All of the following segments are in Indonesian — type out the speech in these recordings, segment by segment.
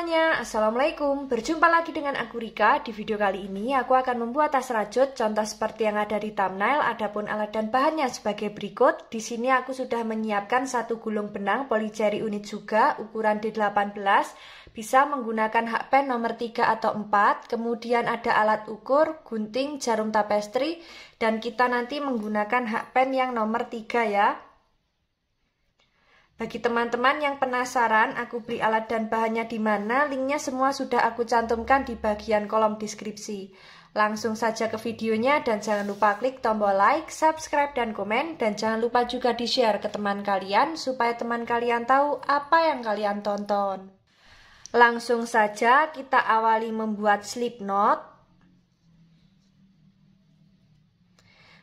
semuanya, Assalamualaikum. Berjumpa lagi dengan aku Rika. Di video kali ini aku akan membuat tas rajut contoh seperti yang ada di thumbnail. Adapun alat dan bahannya sebagai berikut. Di sini aku sudah menyiapkan satu gulung benang polycherry unit juga ukuran D18. Bisa menggunakan hakpen nomor 3 atau 4. Kemudian ada alat ukur, gunting, jarum tapestri, dan kita nanti menggunakan hakpen yang nomor 3 ya. Bagi teman-teman yang penasaran aku beli alat dan bahannya di mana, linknya semua sudah aku cantumkan di bagian kolom deskripsi. Langsung saja ke videonya dan jangan lupa klik tombol like, subscribe, dan komen. Dan jangan lupa juga di-share ke teman kalian supaya teman kalian tahu apa yang kalian tonton. Langsung saja kita awali membuat slip knot.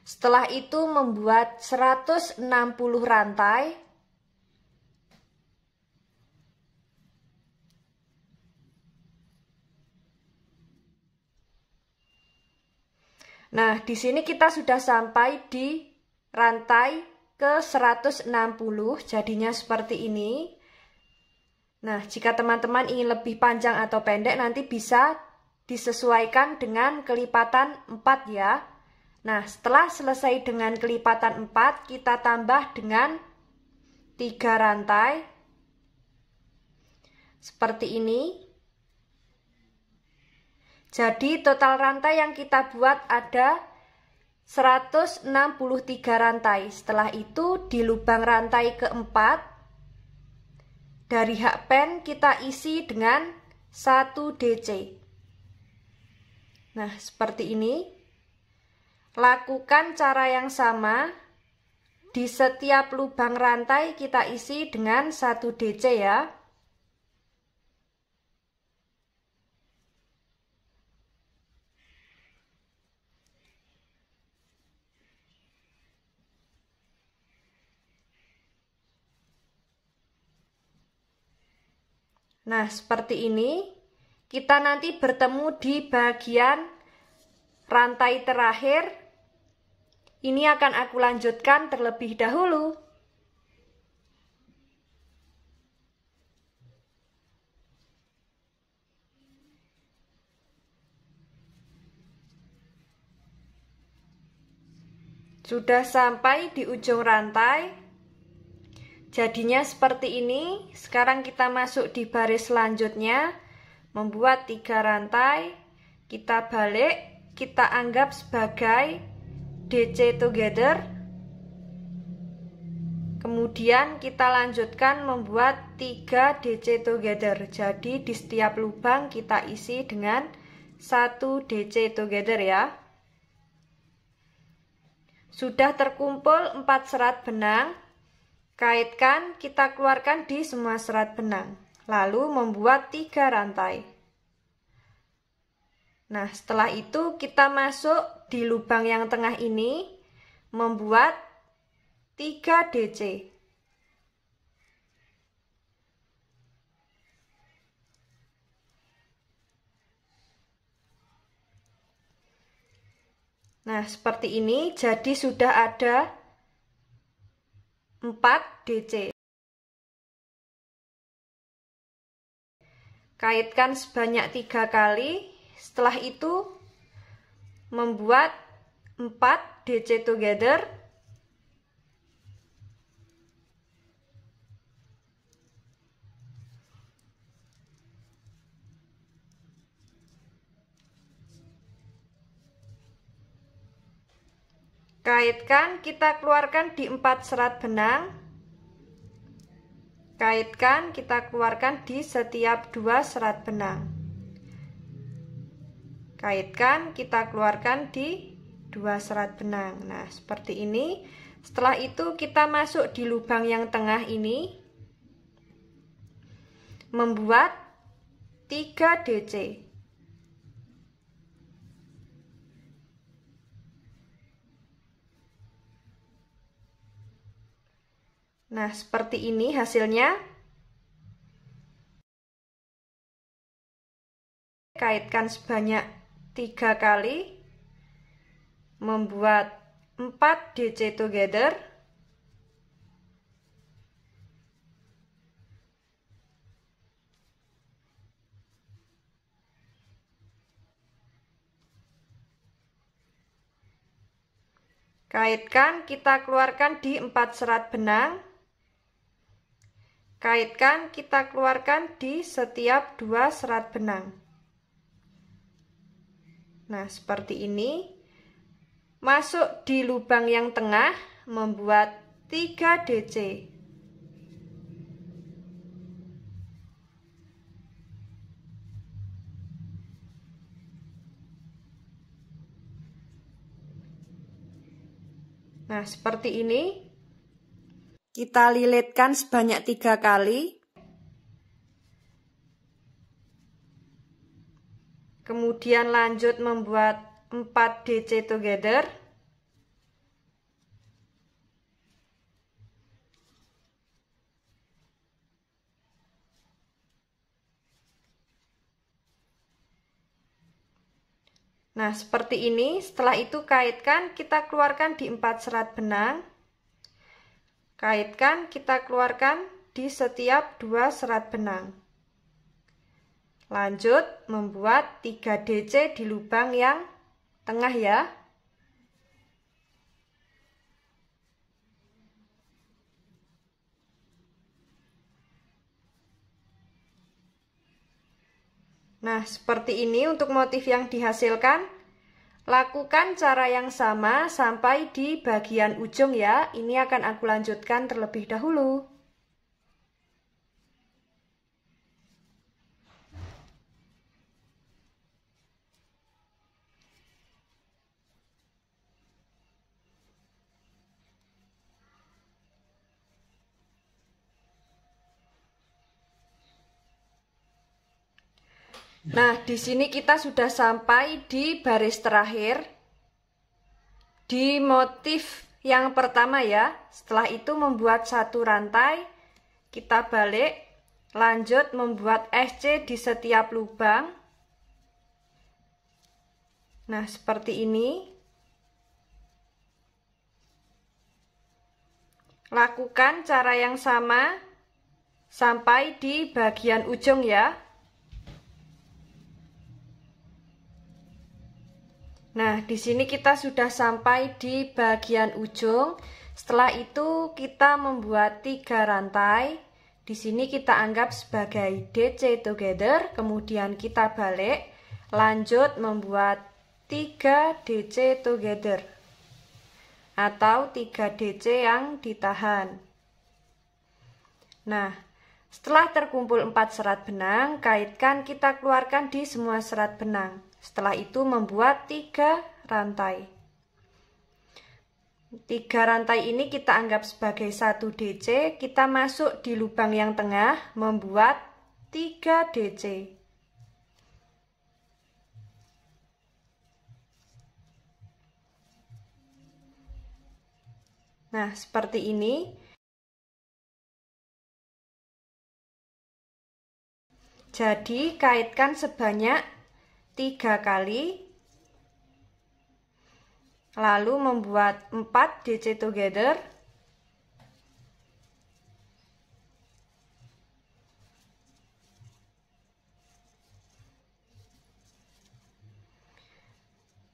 Setelah itu membuat 160 rantai. Nah, di sini kita sudah sampai di rantai ke 160, jadinya seperti ini. Nah, jika teman-teman ingin lebih panjang atau pendek, nanti bisa disesuaikan dengan kelipatan 4 ya. Nah, setelah selesai dengan kelipatan 4, kita tambah dengan 3 rantai. Seperti ini. Jadi total rantai yang kita buat ada 163 rantai. Setelah itu di lubang rantai keempat dari hakpen kita isi dengan 1 DC. Nah, seperti ini. Lakukan cara yang sama. Di setiap lubang rantai kita isi dengan 1 DC ya. Nah, seperti ini. Kita nanti bertemu di bagian rantai terakhir. Ini akan aku lanjutkan terlebih dahulu. Sudah sampai di ujung rantai. Jadinya seperti ini. Sekarang kita masuk di baris selanjutnya, membuat 3 rantai, kita balik, kita anggap sebagai DC together. Kemudian kita lanjutkan membuat 3 DC together. Jadi di setiap lubang kita isi dengan 1 DC together ya. Sudah terkumpul 4 serat benang. Kaitkan, kita keluarkan di semua serat benang. Lalu membuat 3 rantai. Nah, setelah itu kita masuk di lubang yang tengah ini, membuat 3 DC. Nah, seperti ini. Jadi sudah ada 4 DC. Kaitkan sebanyak 3 kali. Setelah itu membuat 4 DC together. Kaitkan, kita keluarkan di 4 serat benang. Kaitkan, kita keluarkan di setiap 2 serat benang. Kaitkan, kita keluarkan di 2 serat benang. Nah, seperti ini. Setelah itu kita masuk di lubang yang tengah ini, membuat 3 DC. Nah, seperti ini hasilnya. Kaitkan sebanyak 3 kali. Membuat 4 DC together. Kaitkan, kita keluarkan di 4 serat benang. Kaitkan, kita keluarkan di setiap 2 serat benang. Nah, seperti ini. Masuk di lubang yang tengah, membuat 3 DC. Nah, seperti ini. Kita lilitkan sebanyak 3 kali. Kemudian lanjut membuat 4 DC together. Nah, seperti ini. Setelah itu kaitkan, kita keluarkan di 4 serat benang. Kaitkan, kita keluarkan di setiap 2 serat benang. Lanjut membuat 3 DC di lubang yang tengah ya. Nah, seperti ini untuk motif yang dihasilkan. Lakukan cara yang sama sampai di bagian ujung ya. Ini akan aku lanjutkan terlebih dahulu. Nah, di sini kita sudah sampai di baris terakhir di motif yang pertama ya. Setelah itu membuat 1 rantai, kita balik, lanjut membuat SC di setiap lubang. Nah, seperti ini. Lakukan cara yang sama sampai di bagian ujung ya. Nah, di sini kita sudah sampai di bagian ujung. Setelah itu kita membuat 3 rantai. Di sini kita anggap sebagai DC together, kemudian kita balik, lanjut membuat 3 DC together atau 3 DC yang ditahan. Nah, setelah terkumpul 4 serat benang, kaitkan, kita keluarkan di semua serat benang. Setelah itu membuat 3 rantai. 3 rantai ini kita anggap sebagai 1 DC. Kita masuk di lubang yang tengah, membuat 3 DC. Nah, seperti ini. Jadi, kaitkan sebanyak 3 kali, lalu membuat 4 DC together.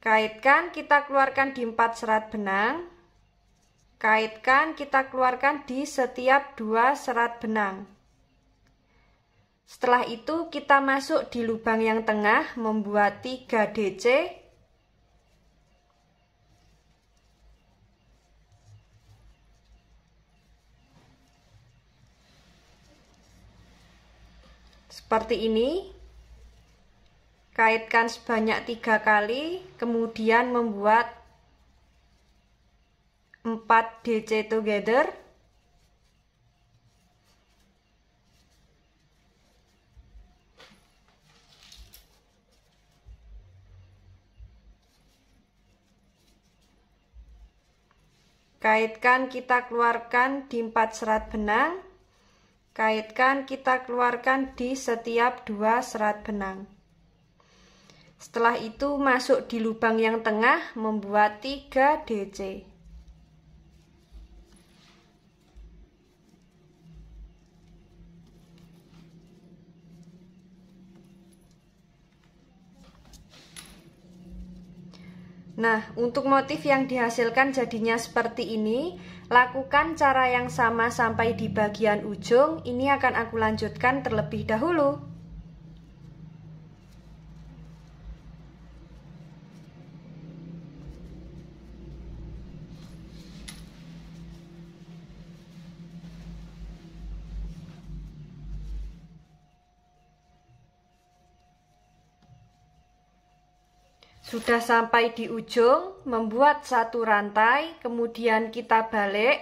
Kaitkan, kita keluarkan di 4 serat benang. Kaitkan, kita keluarkan di setiap 2 serat benang. Setelah itu kita masuk di lubang yang tengah, membuat 3 DC. Seperti ini. Kaitkan sebanyak 3 kali, kemudian membuat 4 DC together. Kaitkan, kita keluarkan di 4 serat benang. Kaitkan, kita keluarkan di setiap 2 serat benang. Setelah itu masuk di lubang yang tengah, membuat 3 DC. Nah, untuk motif yang dihasilkan jadinya seperti ini, lakukan cara yang sama sampai di bagian ujung. Ini akan aku lanjutkan terlebih dahulu. Sudah sampai di ujung, membuat satu rantai, kemudian kita balik,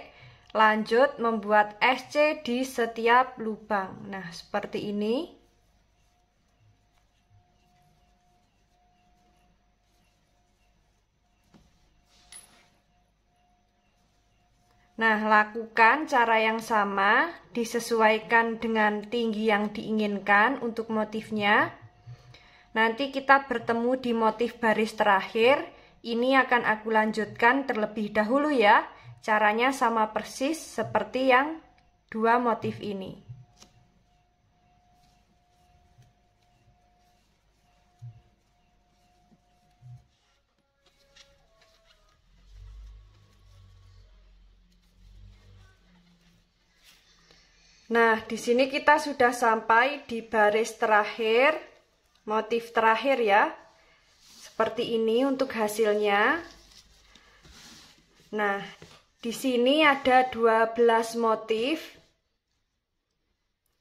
lanjut membuat SC di setiap lubang. Nah, seperti ini. Nah, lakukan cara yang sama, disesuaikan dengan tinggi yang diinginkan untuk motifnya. Nanti kita bertemu di motif baris terakhir. Ini akan aku lanjutkan terlebih dahulu ya. Caranya sama persis seperti yang dua motif ini. Nah, di sini kita sudah sampai di baris terakhir, motif terakhir ya. Seperti ini untuk hasilnya. Nah, di sini ada 12 motif.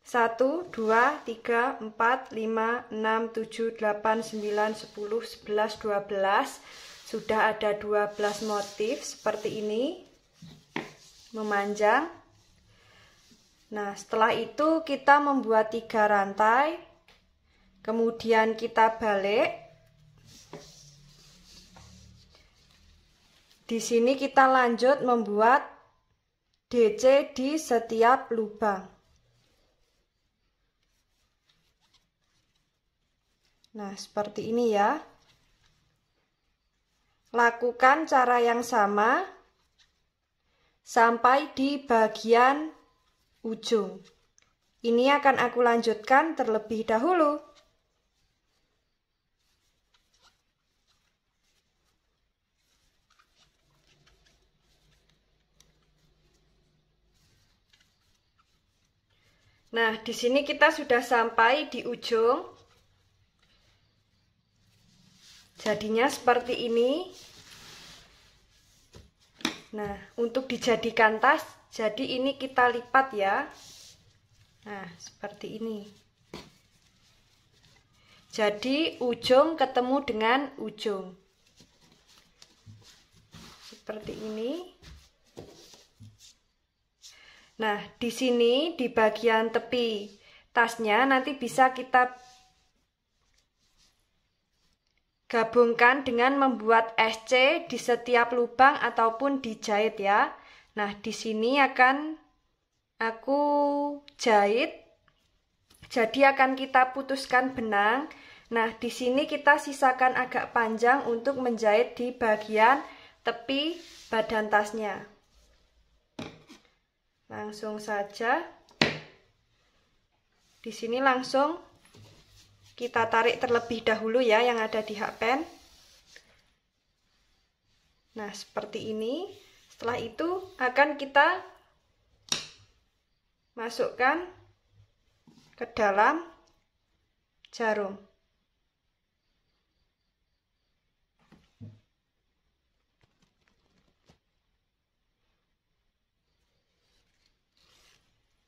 1, 2, 3, 4, 5, 6, 7, 8, 9, 10, 11, 12. Sudah ada 12 motif seperti ini. Memanjang. Nah, setelah itu kita membuat 3 rantai. Kemudian kita balik. Di sini kita lanjut membuat DC di setiap lubang. Nah, seperti ini ya. Lakukan cara yang sama sampai di bagian ujung. Ini akan aku lanjutkan terlebih dahulu. Nah, di sini kita sudah sampai di ujung. Jadinya seperti ini. Nah, untuk dijadikan tas, jadi ini kita lipat ya. Nah, seperti ini. Jadi, ujung ketemu dengan ujung. Seperti ini. Nah, di sini di bagian tepi tasnya nanti bisa kita gabungkan dengan membuat SC di setiap lubang ataupun dijahit ya. Nah, di sini akan aku jahit. Jadi akan kita putuskan benang. Nah, di sini kita sisakan agak panjang untuk menjahit di bagian tepi badan tasnya. Langsung saja. Di sini langsung kita tarik terlebih dahulu ya yang ada di hakpen. Nah, seperti ini. Setelah itu akan kita masukkan ke dalam jarum.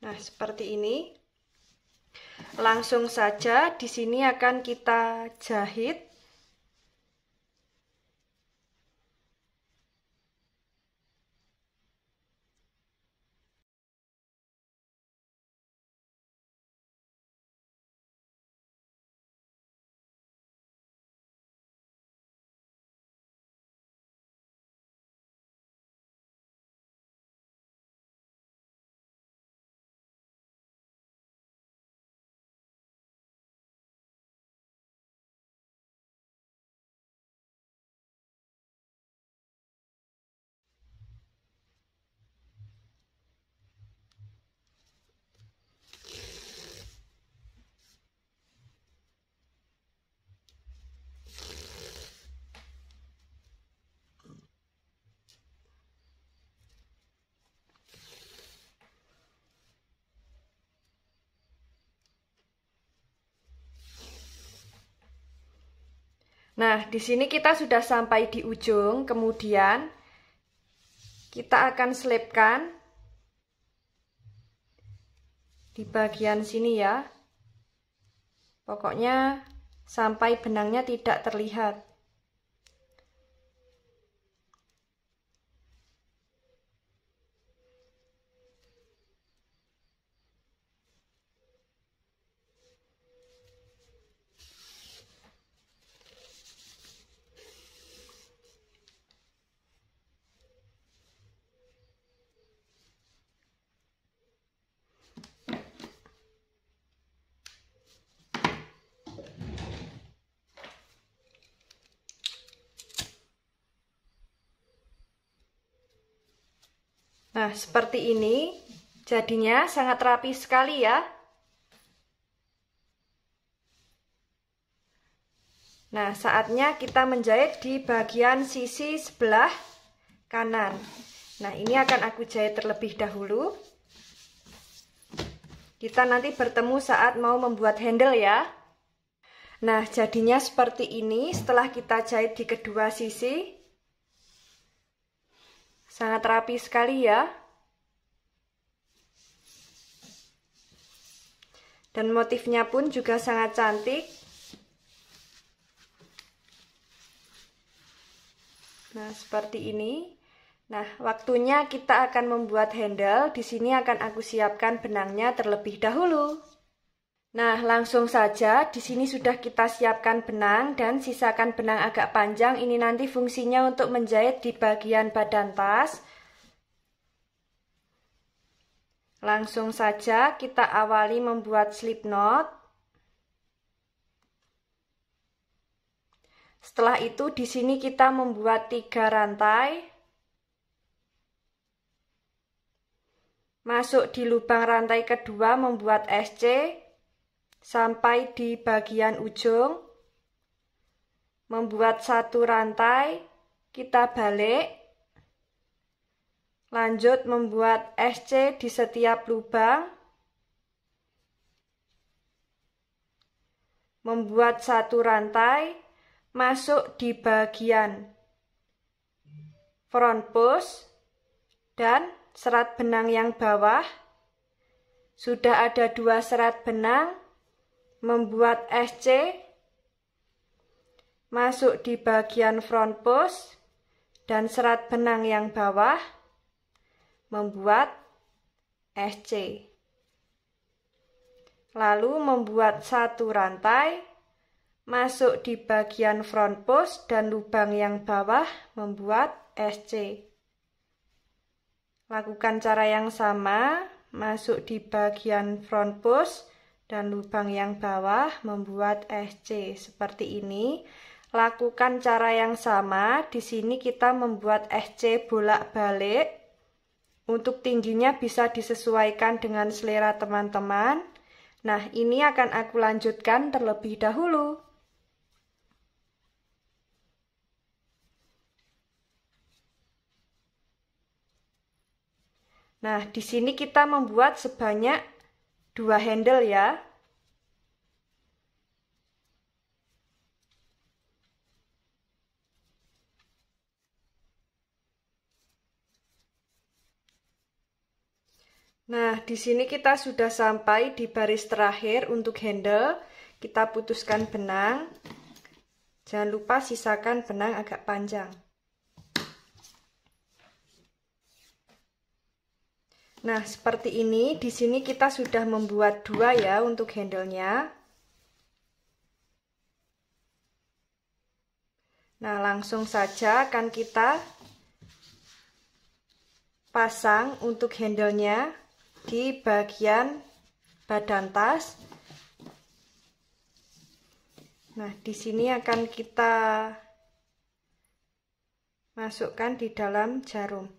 Nah, seperti ini. Langsung saja di sini akan kita jahit. Nah, di sini kita sudah sampai di ujung, kemudian kita akan selipkan di bagian sini ya. Pokoknya sampai benangnya tidak terlihat. Nah, seperti ini jadinya sangat rapi sekali ya. Nah, saatnya kita menjahit di bagian sisi sebelah kanan. Nah, ini akan aku jahit terlebih dahulu. Kita nanti bertemu saat mau membuat handle ya. Nah, jadinya seperti ini setelah kita jahit di kedua sisi. Sangat rapi sekali ya. Dan motifnya pun juga sangat cantik. Nah, seperti ini. Nah, waktunya kita akan membuat handle. Di sini akan aku siapkan benangnya terlebih dahulu. Nah, langsung saja di sini sudah kita siapkan benang dan sisakan benang agak panjang. Ini nanti fungsinya untuk menjahit di bagian badan tas. Langsung saja kita awali membuat slip knot. Setelah itu di sini kita membuat 3 rantai. Masuk di lubang rantai kedua membuat SC. Sampai di bagian ujung, membuat 1 rantai, kita balik, lanjut membuat SC di setiap lubang, membuat 1 rantai, masuk di bagian front post, dan serat benang yang bawah, sudah ada 2 serat benang, membuat SC, masuk di bagian front post dan serat benang yang bawah, membuat SC. Lalu membuat 1 rantai, masuk di bagian front post dan lubang yang bawah, membuat SC. Lakukan cara yang sama, masuk di bagian front post dan lubang yang bawah membuat SC seperti ini. Lakukan cara yang sama. Di sini kita membuat SC bolak-balik. Untuk tingginya bisa disesuaikan dengan selera teman-teman. Nah, ini akan aku lanjutkan terlebih dahulu. Nah, di sini kita membuat sebanyak 2 handle ya. Nah, di sini kita sudah sampai di baris terakhir untuk handle. Kita putuskan benang. Jangan lupa sisakan benang agak panjang. Nah, seperti ini. Di sini kita sudah membuat 2 ya untuk handle-nya. Nah, langsung saja akan kita pasang untuk handle-nya di bagian badan tas. Nah, di sini akan kita masukkan di dalam jarum.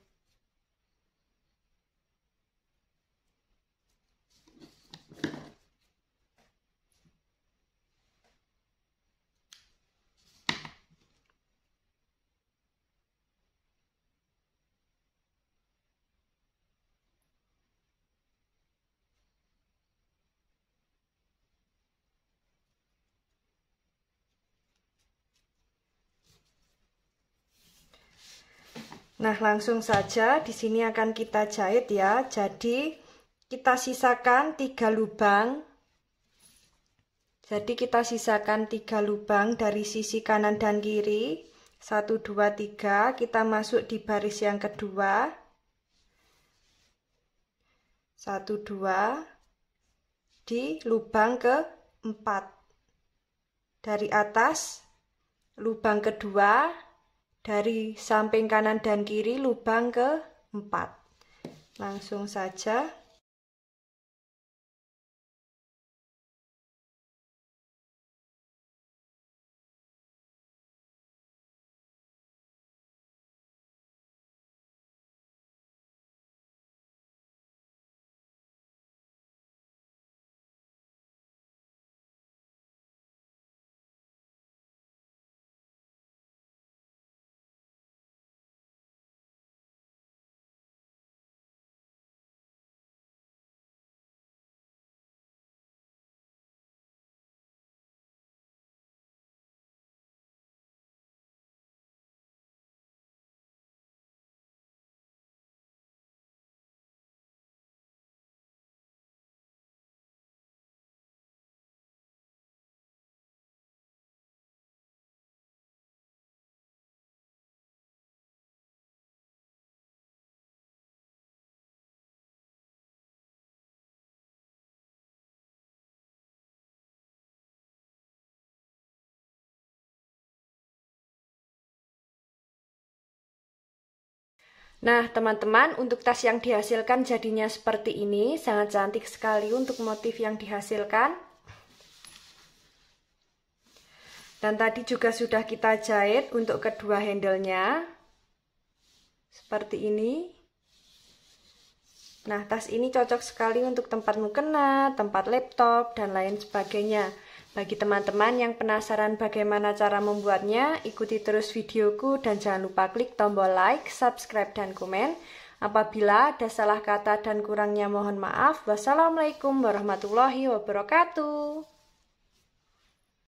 Nah, langsung saja di sini akan kita jahit ya. Jadi kita sisakan 3 lubang. Jadi kita sisakan 3 lubang dari sisi kanan dan kiri. 1, 2, 3. Kita masuk di baris yang kedua. 1, 2. Di lubang ke-4. Dari atas, lubang kedua. Dari samping kanan dan kiri, lubang ke-4. Langsung saja. Nah, teman-teman, untuk tas yang dihasilkan jadinya seperti ini. Sangat cantik sekali untuk motif yang dihasilkan. Dan tadi juga sudah kita jahit untuk kedua handle-nya. Seperti ini. Nah, tas ini cocok sekali untuk tempat mukena, tempat laptop, dan lain sebagainya. Bagi teman-teman yang penasaran bagaimana cara membuatnya, ikuti terus videoku dan jangan lupa klik tombol like, subscribe, dan komen. Apabila ada salah kata dan kurangnya mohon maaf. Wassalamualaikum warahmatullahi wabarakatuh.